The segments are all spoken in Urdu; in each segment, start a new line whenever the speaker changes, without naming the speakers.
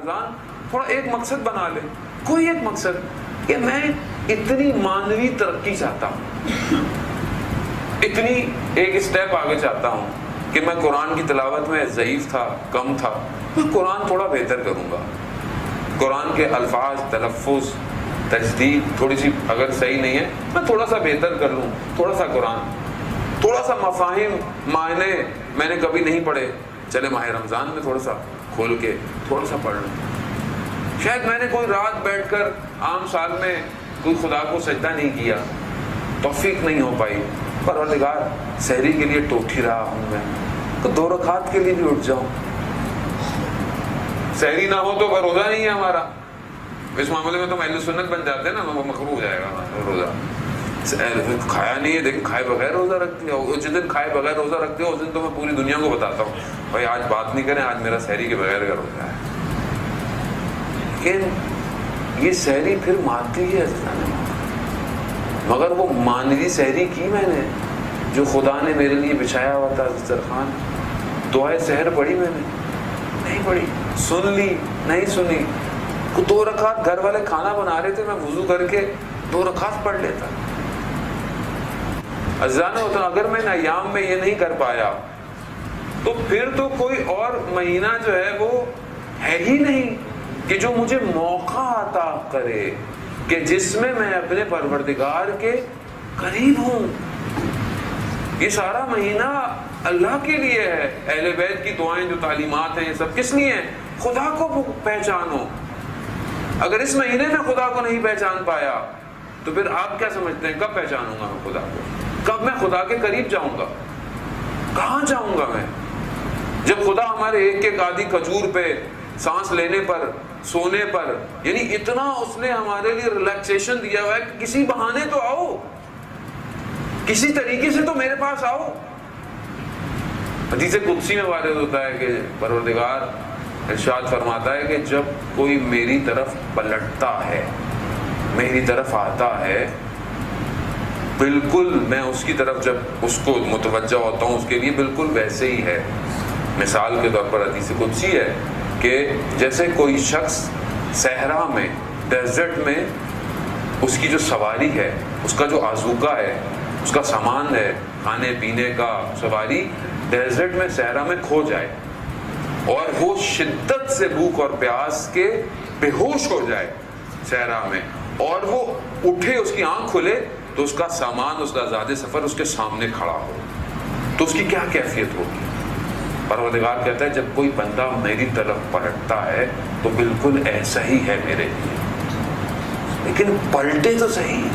رمضان تھوڑا ایک مقصد بنا لے، کوئی ایک مقصد کہ میں اتنی مانوی ترقی چاہتا ہوں، اتنی ایک اسٹیپ آگے چاہتا ہوں کہ میں قرآن کی تلاوت میں ضعیف تھا، کم تھا، میں قرآن تھوڑا بہتر کروں گا، قرآن کے الفاظ، تلفظ، تجدید تھوڑی سی اگر صحیح نہیں ہے میں تھوڑا سا بہتر کر لوں، تھوڑا سا قرآن، تھوڑا سا مفاہیم، معنی میں نے کبھی نہیں پڑھے، چلے ماہ رمضان میں تھوڑا سا کھول کے تھوڑا سا پڑھ لوں۔ شاید میں نے کوئی رات بیٹھ کر عام سال میں کوئی خدا کو سجدہ نہیں کیا، توفیق نہیں ہو پائی، پروردگار سحری کے لیے ٹوٹھی رہا ہوں میں، تو 2 رکعت کے لیے بھی اٹھ جاؤں۔ سحری نہ ہو تو روزہ نہیں ہے ہمارا، اس معاملے میں تو اہل سنت بن جاتے ہیں نا، وہ مکروہ ہو جائے گا روزہ، کھایا نہیں ہے لیکن کھائے بغیر روزہ رکھتے ہو، جس دن کھائے بغیر روزہ رکھتے ہو اس دن تو میں پوری دنیا کو بتاتا ہوں بھائی آج بات نہیں کریں، آج میرا سحری کے بغیر کا روزہ ہے۔ لیکن یہ سحری پھر مادی ہے مگر وہ مانوی سحری کی میں نے جو خدا نے میرے لیے بچھایا ہوا تھا دسترخوان، دعائے سحر پڑھی میں نے نہیں پڑھی، سن لی نہیں سنی، 2 رکعت گھر والے کھانا بنا رہے تھے، میں وضو کر کے 2 رکعت پڑھ لیتا۔ عزیزان ہوتا اگر میں ان ایام میں یہ نہیں کر پایا تو پھر تو کوئی اور مہینہ جو ہے وہ ہے ہی نہیں کہ جو مجھے موقع عطا کرے کہ جس میں میں اپنے پروردگار کے قریب ہوں۔ یہ سارا مہینہ اللہ کے لیے ہے، اہل بیت کی دعائیں جو تعلیمات ہیں یہ سب کس لیے ہیں؟ خدا کو پہچانو۔ اگر اس مہینے میں خدا کو نہیں پہچان پایا تو پھر آپ کیا سمجھتے ہیں کب پہچانوں گا میں خدا کو؟ کب میں خدا کے قریب جاؤں گا؟ کہاں جاؤں گا میں؟ جب خدا ہمارے ایک ایک آدھی کھجور پہ، سانس لینے پر، سونے پر، یعنی اتنا اس نے ہمارے لیے ریلیکسیشن دیا ہوا ہے کہ کسی بہانے تو آؤ، کسی طریقے سے تو میرے پاس آؤ۔ حدیث قدسی میں وارد ہوتا ہے کہ پروردگار ارشاد فرماتا ہے کہ جب کوئی میری طرف پلٹتا ہے، میری طرف آتا ہے، بالکل میں اس کی طرف جب اس کو متوجہ ہوتا ہوں اس کے لیے بالکل ویسے ہی ہے۔ مثال کے طور پر حدیث قدسی ہے کہ جیسے کوئی شخص صحرا میں، ڈیزرٹ میں، اس کی جو سواری ہے، اس کا جو آذوقہ ہے، اس کا سامان ہے، کھانے پینے کا، سواری ڈیزرٹ میں، صحرا میں کھو جائے اور وہ شدت سے بھوک اور پیاس کے بے ہوش ہو جائے صحرا میں، اور وہ اٹھے، اس کی آنکھ کھلے تو اس کا سامان، اس کا زاد سفر اس کے سامنے کھڑا ہو، تو اس کی کیا کیفیت ہوگی؟ پروردگار کہتا ہے جب کوئی بندہ میری طرف پلٹتا ہے تو بالکل ایسا ہی ہے میرے لیے، لیکن پلٹے تو صحیح،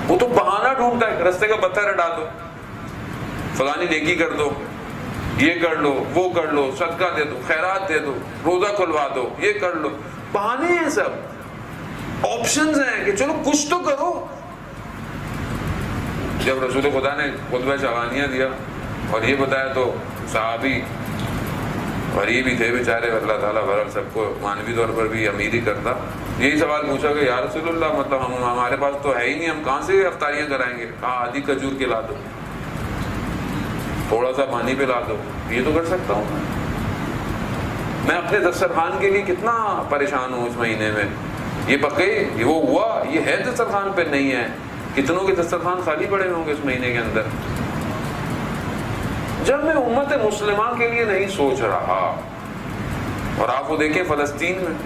وہ تو بہانہ ڈھونڈتا ہے، رستے کا پتھر ہٹا دو، فلانی نیکی کر دو، یہ کر لو، وہ کر لو، صدقہ دے دو، خیرات دے دو، روزہ کھلوا دو، یہ کر لو، بہانے ہیں سب، آپشنز ہیں کہ چلو کچھ تو کرو۔ جب رسول خدا نے خطبہ شعبانیہ دیا اور یہ بتایا تو صحابی غریب بھی تھے بیچارے، اللہ تعالیٰ بہرحال سب کو مانوی طور پر بھی امیر ہی کرتا، یہی سوال پوچھا کہ یا رسول اللہ مطلب ہمارے پاس تو ہے ہی نہیں، ہم کہاں سے افطاریاں کرائیں گے؟ کہا آدھی کھجور کے لا دو، تھوڑا سا پانی پہ لا دو، یہ تو کر سکتا ہوں میں اپنے دسترخوان کے لیے کتنا پریشان ہوں اس مہینے میں، یہ پکے، یہ وہ ہوا، یہ ہے دسترخوان پہ نہیں ہے، کتنوں کے دسترخوان خالی پڑے ہوں گے اس مہینے کے اندر۔ جب میں امت مسلمہ کے لیے نہیں سوچ رہا، اور آپ وہ دیکھیں فلسطین میں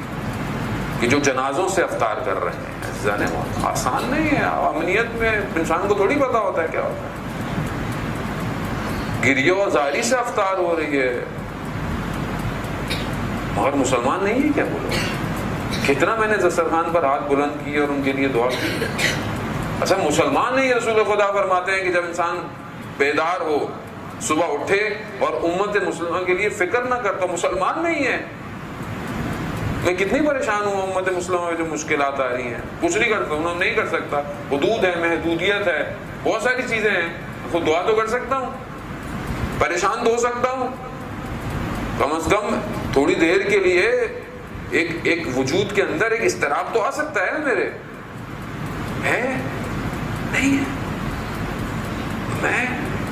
کہ جو جنازوں سے افطار کر رہے ہیں، آسان نہیں ہے، امنیت میں انسان کو تھوڑی پتا ہوتا ہے کیا ہوتا ہے، گریہ و زاری سے افطار ہو رہی ہے، مگر مسلمان نہیں ہے کیا؟ بولو کتنا میں نے دسترخوان پر ہاتھ بلند کیے اور ان کے لیے دعا کی۔ اچھا مسلمان نہیں، رسول خدا فرماتے ہیں کہ جب انسان بیدار ہو، صبح اٹھے اور امت مسلمہ کے لیے فکر نہ کرتا، مسلمان نہیں ہے۔ میں کتنی پریشان ہوں امت مسلمہ میں جو مشکلات آ رہی ہیں، کچھ نہیں کرتا ہوں، نہیں کر سکتا، حدود ہے، محدودیت ہے، بہت ساری چیزیں ہیں، خود دعا تو کر سکتا ہوں، پریشان تو ہو سکتا ہوں، کم از کم تھوڑی دیر کے لیے ایک وجود کے اندر ایک اضطراب تو آ سکتا ہے نا میرے، ہے نہیں ہے؟ میں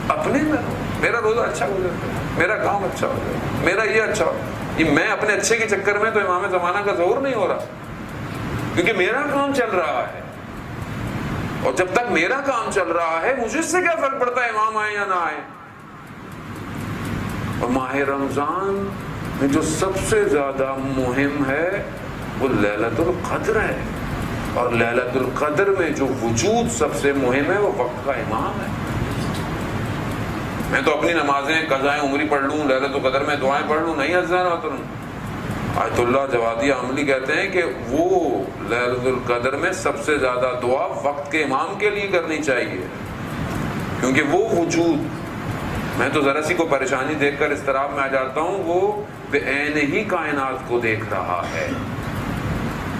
اپنے میں میرا روزہ اچھا ہو جائے، میرا کام اچھا ہو جائے، میرا یہ اچھا ہو، یہ میں اپنے اچھے کے چکر میں تو امام زمانہ کا ظہور نہیں ہو رہا، کیونکہ میرا کام چل رہا ہے، اور جب تک میرا کام چل رہا ہے مجھے اس سے کیا فرق پڑتا ہے امام آئے یا نہ آئے۔ اور ماہ رمضان میں جو سب سے زیادہ مہم ہے وہ لیلۃ القدر ہے، اور لیلۃ القدر میں جو وجود سب سے مہم ہے وہ وقت کا امام ہے۔ میں تو اپنی نمازیں قضائیں عمری پڑھ لوں، لیلۃ القدر میں دعائیں پڑھ لوں، نہیں عزیزان محترم، آیت اللہ جوادیہ عملی کہتے ہیں کہ وہ لیلۃ القدر میں سب سے زیادہ دعا وقت کے امام کے لیے کرنی چاہیے، کیونکہ وہ وجود، میں تو ذرا سی کو پریشانی دیکھ کر اضطراب میں آ جاتا ہوں، وہ بے عین ہی کائنات کو دیکھ رہا ہے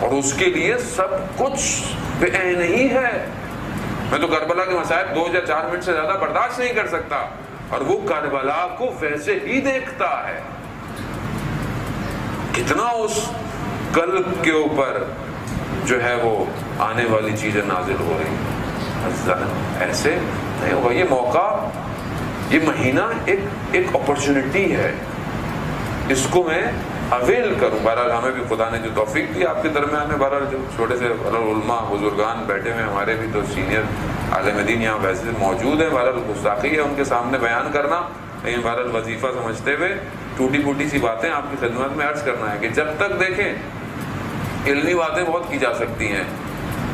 اور اس کے لیے سب کچھ بے عین ہی ہے۔ میں تو کربلا کے مصائب 2 یا 4 منٹ سے زیادہ برداشت نہیں کر سکتا، اور وہ کربلا کو ویسے ہی دیکھتا ہے۔ کتنا اس قلب کے اوپر جو ہے وہ آنے والی چیزیں نازل ہو رہی ہیں، ایسے نہیں ہوگا۔ یہ موقع، یہ مہینہ ایک اپرچونٹی ہے، اس کو میں اویل کروں۔ بہرحال ہمیں بھی خدا نے جو توفیق دی آپ کے درمیان میں، بہرحال جو چھوٹے سے علماء بزرگان بیٹھے ہوئے، ہمارے بھی تو سینئر عالم دین یہاں ویسے موجود ہیں، بہرحال گستاخی ہے ان کے سامنے بیان کرنا، لیکن بہرحال وظیفہ سمجھتے ہوئے ٹوٹی پھوٹی سی باتیں آپ کی خدمت میں عرض کرنا ہے کہ جب تک دیکھیں علمی باتیں بہت کی جا سکتی ہیں،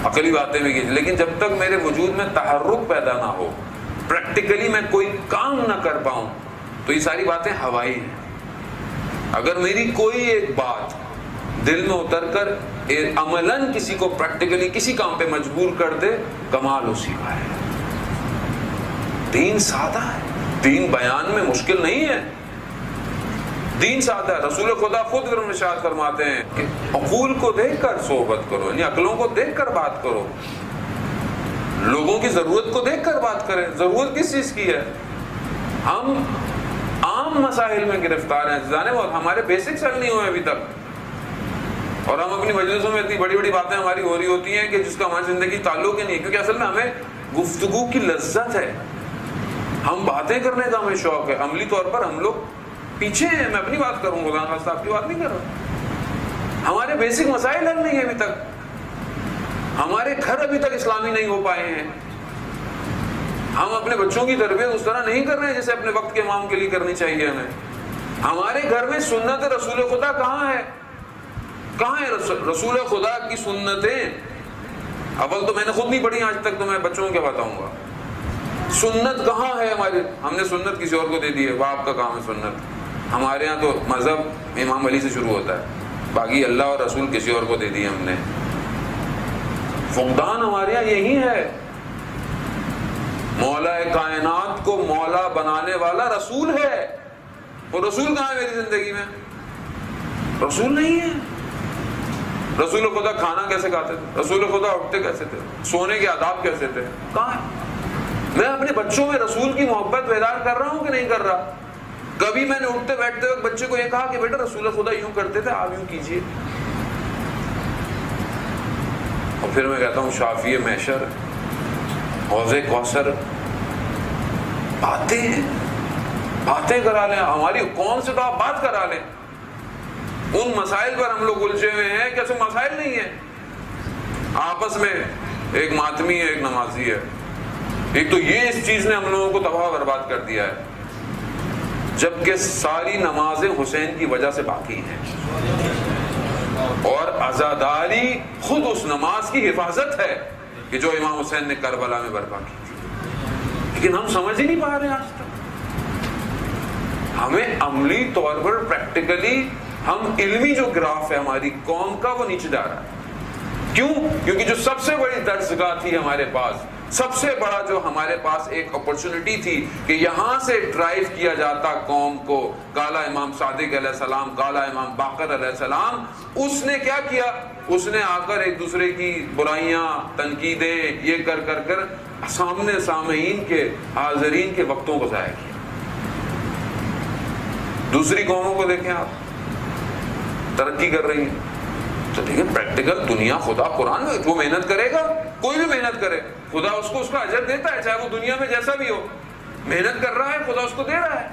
عقلی باتیں بھی کی، لیکن جب تک میرے وجود میں تحرک پیدا نہ ہو، پریکٹیکلی میں کوئی کام نہ کر پاؤں، تو یہ ساری باتیں ہوائی ہیں۔ اگر میری کوئی ایک بات دل میں اتر کر عملاً کسی کو پریکٹیکلی کسی کام پہ مجبور کر دے، کمال اسی کا ہے۔ دین سادہ ہے، دین بیان میں مشکل نہیں ہے، دین سادہ ہے۔ رسول خدا خود ارشاد فرماتے ہیں کہ عقول کو دیکھ کر صحبت کرو، یعنی عقلوں کو دیکھ کر بات کرو، لوگوں کی ضرورت کو دیکھ کر بات کریں۔ ضرورت کس چیز کی ہے؟ ہم عام مسائل میں گرفتار ہیں، جانے وہ ہمارے بیسکس حل نہیں ہوئے ابھی تک، اور ہم اپنی مجلسوں میں اتنی بڑی بڑی باتیں ہماری ہو رہی ہوتی ہیں کہ جس کا ہماری زندگی تعلق ہی نہیں ہے، کیونکہ اصل میں ہمیں گفتگو کی لذت ہے، ہم باتیں کرنے کا ہمیں شوق ہے، عملی طور پر ہم لوگ پیچھے ہیں۔ میں اپنی بات کروں گا، خاص آپ کی بات نہیں کر رہا۔ ہمارے بیسک مسائل حل نہیں ہیں ابھی تک، ہمارے گھر ابھی تک اسلامی نہیں ہو پائے ہیں، ہم اپنے بچوں کی تربیت اس طرح نہیں کر رہے ہیں جیسے اپنے وقت کے امام کے لیے کرنی چاہیے ہمیں۔ ہمارے گھر میں سنت رسول خدا کہاں ہے؟ کہاں ہے رسول خدا کی سنتیں؟ اول تو میں نے خود نہیں پڑھی آج تک، تو میں بچوں کو کیا بتاؤں گا؟ سنت کہاں ہے ہمارے؟ ہم نے سنت کسی اور کو دے دی ہے، وہ آپ کا کام ہے سنت۔ ہمارے ہاں تو مذہب امام علی سے شروع ہوتا ہے، باقی اللہ اور رسول کسی اور کو دے دی ہم نے۔ فقدان ہمارے یہاں یہی ہے۔ مولا کائنات کو مولا بنانے والا رسول ہے، وہ رسول کہاں ہے میری زندگی میں؟ رسول نہیں ہے۔ رسول خدا کھانا کیسے کھاتے تھے؟ رسول خدا اٹھتے کیسے تھے؟ سونے کے آداب کیسے تھے؟ کہاں ہے؟ میں اپنے بچوں میں رسول کی محبت بیدار کر رہا ہوں کہ نہیں کر رہا؟ کبھی میں نے اٹھتے بیٹھتے وقت بچے کو یہ کہا کہ بیٹا رسول خدا یوں کرتے تھے، آپ یوں کیجئے؟ اور پھر میں کہتا ہوں شافی محشر، حوض کوثر، باتیں کرا لیں ہماری قوم سے، تو آپ بات کرا لیں۔ ان مسائل پر ہم لوگ الجھے ہوئے ہیں کہ ایسے مسائل نہیں ہیں، آپس میں ایک ماتمی ہے، ایک نمازی ہے۔ ایک تو یہ اس چیز نے ہم لوگوں کو تباہ برباد کر دیا ہے، جبکہ ساری نمازیں حسین کی وجہ سے باقی ہیں، اور عزاداری خود اس نماز کی حفاظت ہے کہ جو امام حسین نے کربلا میں برپا کی تھی، لیکن ہم سمجھ ہی نہیں پا رہے آج تک۔ ہمیں عملی طور پر پریکٹیکلی علمی جو گراف ہے ہماری قوم کا وہ نیچے جا رہا ہے۔ کیوں؟ کیونکہ جو سب سے بڑی درسگاہ تھی ہمارے پاس، سب سے بڑا جو ہمارے پاس ایک اپرچونٹی تھی کہ یہاں سے ڈرائیو کیا جاتا قوم کو، کالا امام صادق علیہ السلام، کالا امام باقر علیہ السلام، اس نے کیا کیا؟ اس نے آ کر ایک دوسرے کی برائیاں، تنقیدیں یہ کر کر کر سامنے سامعین کے، حاضرین کے وقتوں کو ضائع کیا۔ دوسری قوموں کو دیکھیں آپ، ترقی کر رہی ہیں، تو دیکھیں پریکٹیکل دنیا، خدا قرآن میں وہ محنت کرے گا، کوئی بھی محنت کرے خدا اس کو اس کا اجر دیتا ہے، چاہے وہ دنیا میں جیسا بھی ہو، محنت کر رہا ہے خدا اس کو دے رہا ہے۔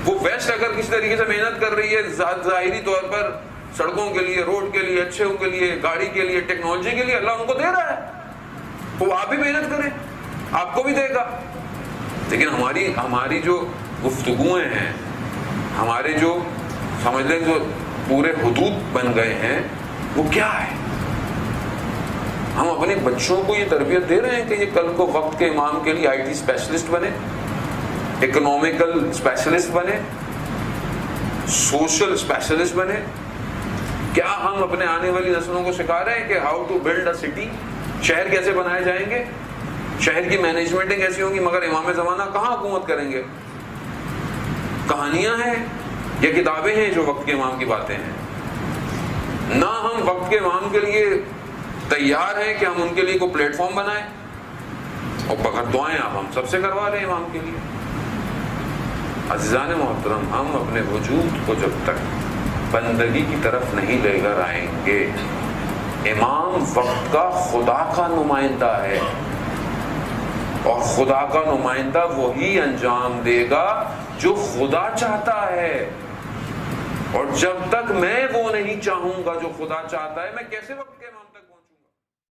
وہ ویسٹ اگر کسی طریقے سے محنت کر رہی ہے ظاہری طور پر سڑکوں کے لیے، روڈ کے لیے، اچھے کے لیے، گاڑی کے لیے، ٹیکنالوجی کے لیے، اللہ ان کو دے رہا ہے، وہ آپ بھی محنت کریں، آپ کو بھی دے گا. لیکن ہماری جو گفتگویں ہیں، ہمارے جو سمجھ لیں جو پورے حدود بن گئے ہیں، وہ کیا ہے؟ ہم اپنے بچوں کو یہ تربیت دے رہے ہیں کہ یہ کل کو وقت کے امام کے لیے IT اسپیشلسٹ بنے، اکنامیکل اسپیشلسٹ بنے، سوشل اسپیشلسٹ بنے. کیا ہم اپنے آنے والی نسلوں کو سکھا رہے ہیں کہ how to build a city, شہر کیسے بنائے جائیں گے، شہر کی مینجمنٹیں کیسی ہوں گی؟ مگر امام زمانہ کہاں حکومت کریں گے؟ کہانیاں ہیں یا کتابیں ہیں جو وقت کے امام کی باتیں ہیں؟ نہ ہم وقت کے امام کے لیے تیار ہیں کہ ہم ان کے لیے کوئی پلیٹ فارم بنائیں، اور بغیر دعائیں آپ ہم سب سے کروا رہے ہیں امام کے لیے. عزیزان محترم، ہم اپنے وجود کو جب تک بندگی کی طرف نہیں لے کر آئیں گے، امام وقت کا خدا کا نمائندہ ہے، اور خدا کا نمائندہ وہی انجام دے گا جو خدا چاہتا ہے. اور جب تک میں وہ نہیں چاہوں گا جو خدا چاہتا ہے، میں کیسے وقت کے امام